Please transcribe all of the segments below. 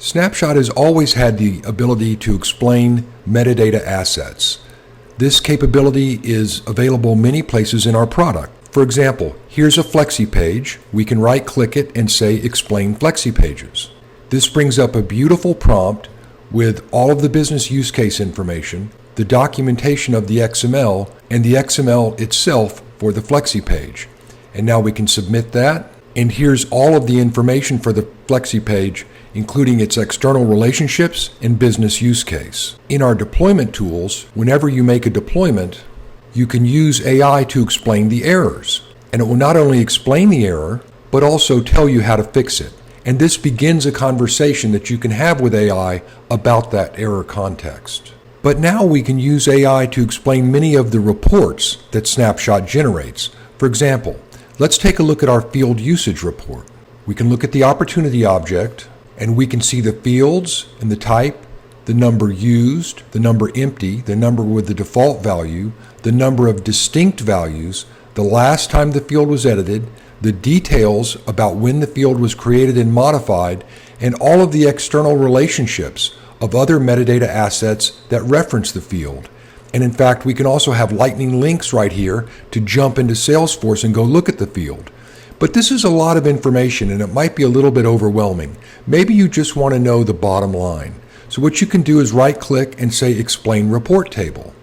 Snapshot has always had the ability to explain metadata assets. This capability is available many places in our product. For example, here's a FlexiPage. We can right-click it and say Explain FlexiPages. This brings up a beautiful prompt with all of the business use case information, the documentation of the XML, and the XML itself for the FlexiPage. And now we can submit that. And here's all of the information for the FlexiPage, including its external relationships and business use case. In our deployment tools, whenever you make a deployment, you can use AI to explain the errors. And it will not only explain the error, but also tell you how to fix it. And this begins a conversation that you can have with AI about that error context. But now we can use AI to explain many of the reports that Snapshot generates. For example, let's take a look at our field usage report. We can look at the opportunity object, and we can see the fields and the type, the number used, the number empty, the number with the default value, the number of distinct values, the last time the field was edited, the details about when the field was created and modified, and all of the external relationships of other metadata assets that reference the field. And in fact, we can also have lightning links right here to jump into Salesforce and go look at the field. But this is a lot of information and it might be a little bit overwhelming. Maybe you just want to know the bottom line. So what you can do is right-click and say Explain Report Table.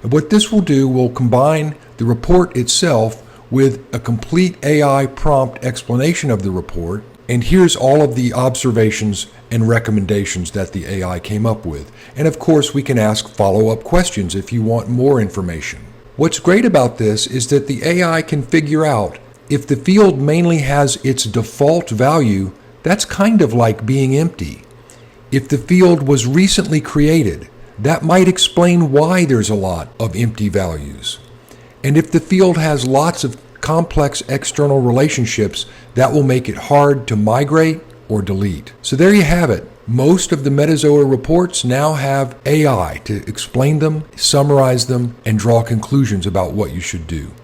And what this will do will combine the report itself with a complete AI prompt explanation of the report. And here's all of the observations and recommendations that the AI came up with. And of course, we can ask follow-up questions if you want more information. What's great about this is that the AI can figure out if the field mainly has its default value, that's kind of like being empty. If the field was recently created, that might explain why there's a lot of empty values. And if the field has lots of complex external relationships, that will make it hard to migrate or delete. So there you have it. Most of the Metazoa reports now have AI to explain them, summarize them, and draw conclusions about what you should do.